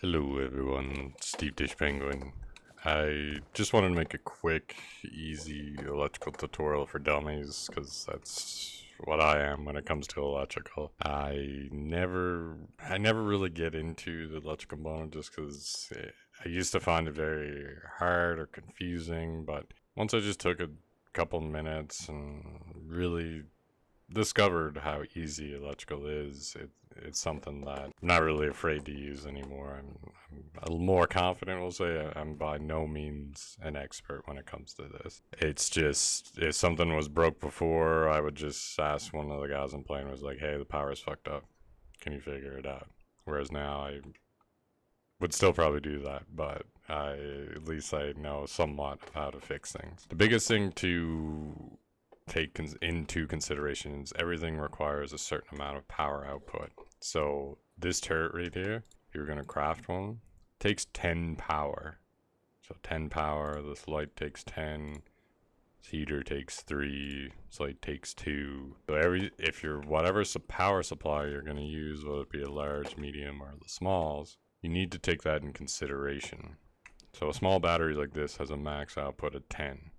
Hello everyone, Steve Dish Penguin. I just wanted to make a quick, easy electrical tutorial for dummies, because that's what I am when it comes to electrical. I never really get into the electrical component just because I used to find it very hard or confusing, but once I just took a couple minutes and really discovered how easy electrical is, it's something that I'm not really afraid to use anymore. I'm a little more confident, we'll say. I'm by no means an expert when it comes to this. It's just, if something was broke before, I would just ask one of the guys I'm playing, was like, hey, the power's fucked up. Can you figure it out? Whereas now I would still probably do that, but at least I know somewhat how to fix things. The biggest thing to take into consideration is everything requires a certain amount of power output. So this turret right here, you're going to craft one, takes 10 power. So 10 power, this light takes 10, this heater takes 3, this light takes 2. So if you're whatever power supply you're going to use, whether it be a large, medium, or the smalls, you need to take that in consideration. So a small battery like this has a max output of 10.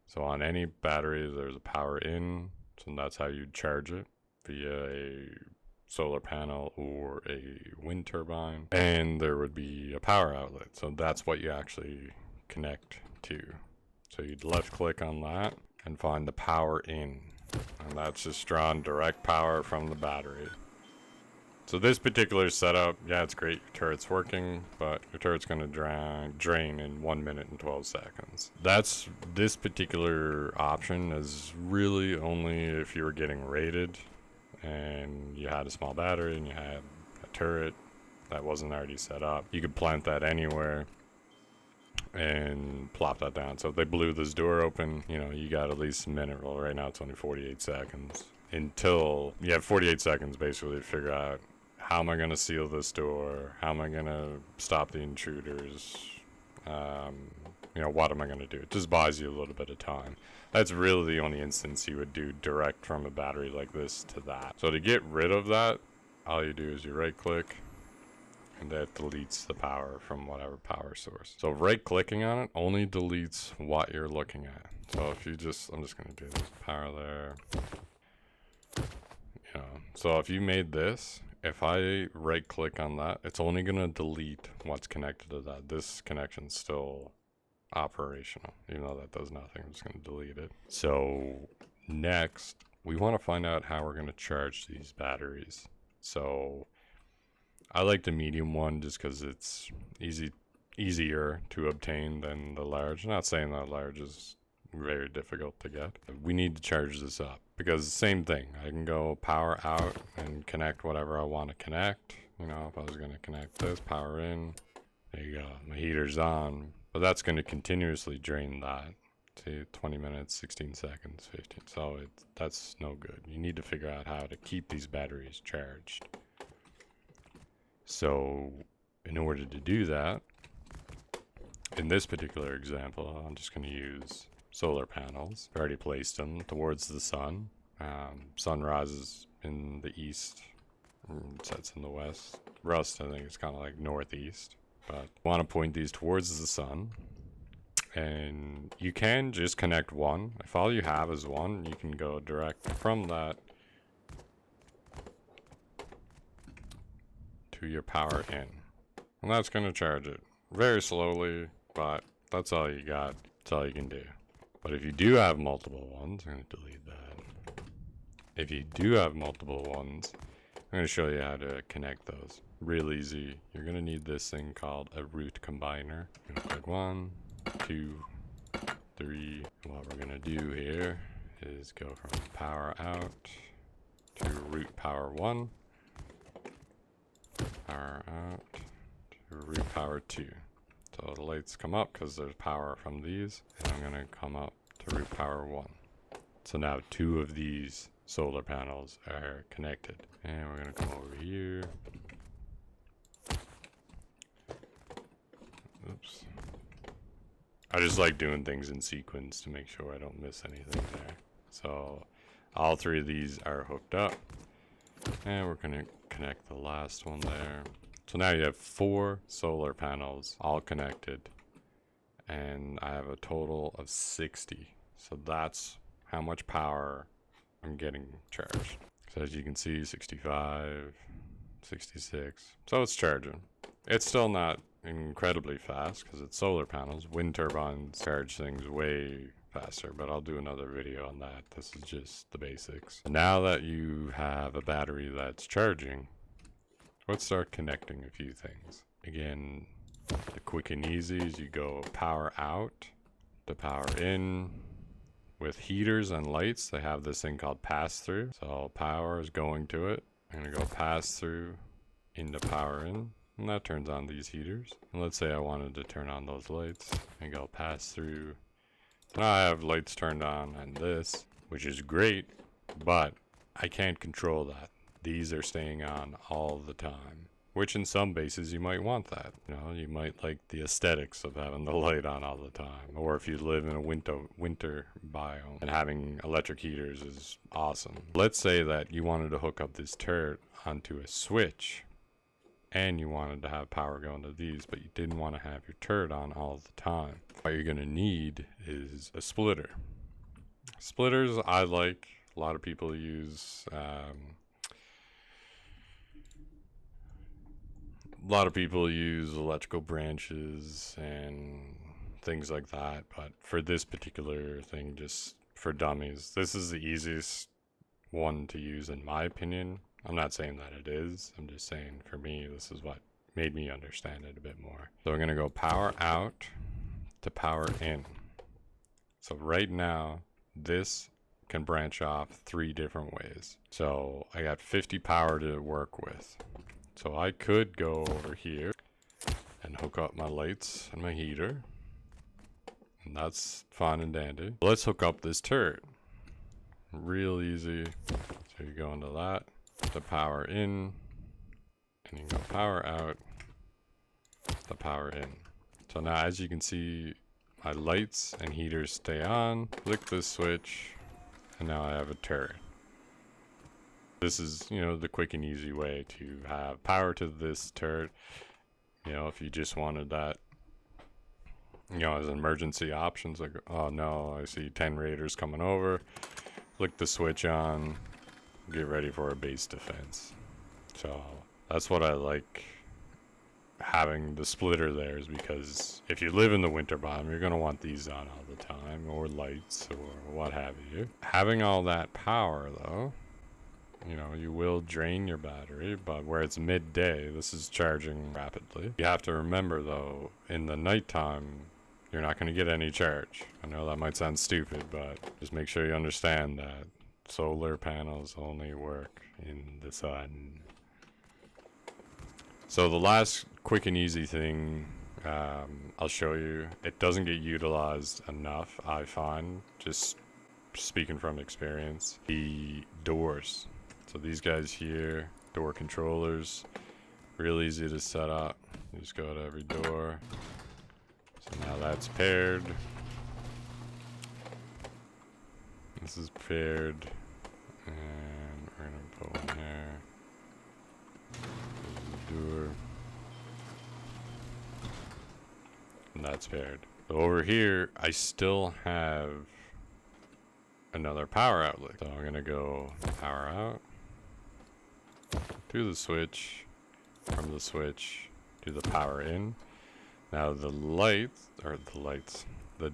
So on any battery, there's a power in, so that's how you charge it, via a solar panel or a wind turbine. And there would be a power outlet, so that's what you actually connect to. So you'd left click on that and find the power in, and that's just drawing direct power from the battery. So this particular setup, yeah, it's great, your turret's working, but your turret's gonna drain in 1 minute and 12 seconds. This particular option is really only if you were getting raided and you had a small battery and you had a turret that wasn't already set up. You could plant that anywhere and plop that down. So if they blew this door open, you know, you got at least a minute. Well, right now it's only 48 seconds. Until you have 48 seconds basically to figure out, how am I going to seal this door? How am I going to stop the intruders? You know, what am I going to do? It just buys you a little bit of time. That's really the only instance you would do direct from a battery like this to that. So to get rid of that, all you do is you right click, and that deletes the power from whatever power source. So right clicking on it only deletes what you're looking at. So if you I'm just going to do this power there. You know, so if you made this, if I right click on that, it's only going to delete what's connected to that. This connection's still operational, even though that does nothing. I'm just going to delete it. So next, we want to find out how we're going to charge these batteries. So I like the medium one just because it's easier to obtain than the large. I'm not saying that large is very difficult to get. We need to charge this up because same thing, I can go power out and connect whatever I want to connect. You know, if I was going to connect this, power in, there you go, my heater's on, but that's going to continuously drain that. See, 20 minutes, 16 seconds, 15. So that's no good. You need to figure out how to keep these batteries charged. So in order to do that, in this particular example, I'm just going to use solar panels. I already placed them towards the sun. Sun rises in the east, sets in the west. Rust, I think it's kind of like northeast. But I want to point these towards the sun. And you can just connect one. If all you have is one, you can go direct from that to your power in. And that's going to charge it very slowly, but that's all you got. That's all you can do. But if you do have multiple ones, I'm going to delete that. If you do have multiple ones, I'm going to show you how to connect those. Real easy. You're going to need this thing called a root combiner. I'm going to click 1, 2, 3. What we're going to do here is go from power out to root power 1, power out to root power 2. So the lights come up because there's power from these, and I'm going to come up to root power 1. So now 2 of these solar panels are connected. And we're going to come over here. Oops. I just like doing things in sequence to make sure I don't miss anything there. So all 3 of these are hooked up. And we're going to connect the last one there. So now you have 4 solar panels all connected, and I have a total of 60. So that's how much power I'm getting charged. So as you can see, 65, 66. So it's charging. It's still not incredibly fast because it's solar panels. Wind turbines charge things way faster, but I'll do another video on that. This is just the basics. Now that you have a battery that's charging, let's start connecting a few things. Again, the quick and easy is you go power out to power in. With heaters and lights, they have this thing called pass through. So power is going to it. I'm gonna go pass through into power in, and that turns on these heaters. And let's say I wanted to turn on those lights, and go pass through. Now I have lights turned on and this, which is great, but I can't control that. These are staying on all the time, which in some bases you might want that. You know, you might like the aesthetics of having the light on all the time. Or if you live in a winter biome and having electric heaters is awesome. Let's say that you wanted to hook up this turret onto a switch and you wanted to have power going to these, but you didn't want to have your turret on all the time. What you're gonna need is a splitter. Splitters I like. A lot of people use electrical branches and things like that, but for this particular thing, just for dummies, this is the easiest one to use in my opinion. I'm not saying that it is, I'm just saying for me, this is what made me understand it a bit more. So we're gonna go power out to power in. So right now, this can branch off 3 different ways. So I got 50 power to work with. So I could go over here and hook up my lights and my heater, and that's fine and dandy. Let's hook up this turret. Real easy. So you go into that, to power in, and you go power out, to power in. So now as you can see, my lights and heaters stay on. Click this switch, and now I have a turret. This is, you know, the quick and easy way to have power to this turret. You know, if you just wanted that, you know, as emergency options, like, oh no, I see 10 raiders coming over. Flick the switch on, get ready for a base defense. So that's what I like having the splitter there, is because if you live in the winter biome, you're gonna want these on all the time, or lights, or what have you. Having all that power though, you know, you will drain your battery, but where it's midday, this is charging rapidly. You have to remember though, in the nighttime, you're not going to get any charge. I know that might sound stupid, but just make sure you understand that solar panels only work in the sun. So the last quick and easy thing I'll show you, it doesn't get utilized enough, I find, just speaking from experience, the doors. So these guys here, door controllers, real easy to set up. You just go to every door. So now that's paired. This is paired, and we're gonna put one there. There's the door, and that's paired. So over here, I still have another power outlet. So I'm gonna go power out to the switch, from the switch to the power in. Now the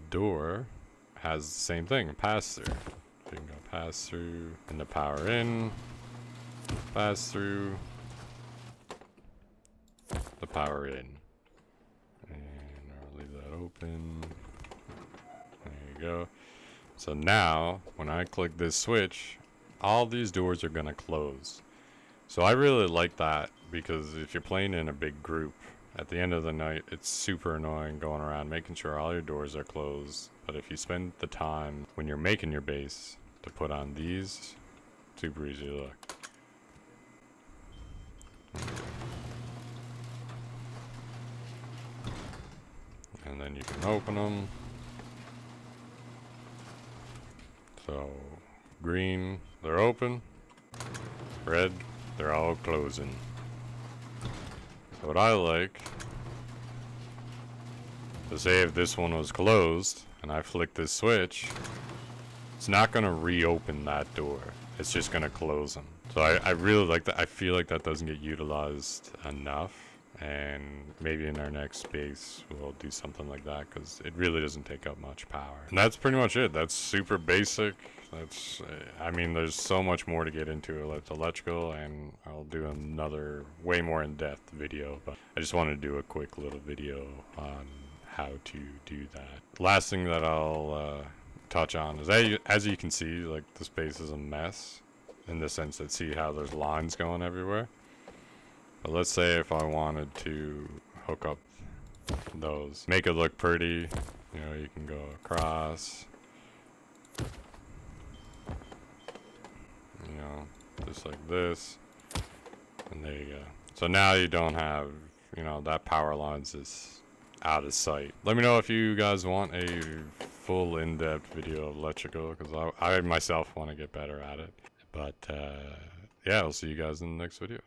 door has the same thing, pass through. So you can go pass through and the power in, pass through, the power in. And I'll leave that open. There you go. So now, when I click this switch, all these doors are gonna close. So I really like that, because if you're playing in a big group, at the end of the night, it's super annoying going around making sure all your doors are closed. But if you spend the time when you're making your base to put on these, super easy to look. And then you can open them. So green, they're open. Red, they're all closing. So what I like, so say if this one was closed and I flick this switch, it's not gonna reopen that door. It's just gonna close them. So I really like that. I feel like that doesn't get utilized enough. And maybe in our next space we'll do something like that, because it really doesn't take up much power. And that's pretty much it. That's super basic. That's, I mean, there's so much more to get into with electrical, and I'll do another way more in-depth video, but I just wanted to do a quick little video on how to do that. Last thing that I'll touch on is, as you can see, like, the space is a mess in the sense that, see how there's lines going everywhere. But let's say if I wanted to hook up those, make it look pretty, you know, you can go across, you know, just like this, and there you go. So now you don't have, you know, that power line's just out of sight. Let me know if you guys want a full in-depth video of electrical, because I myself want to get better at it. But yeah, I'll see you guys in the next video.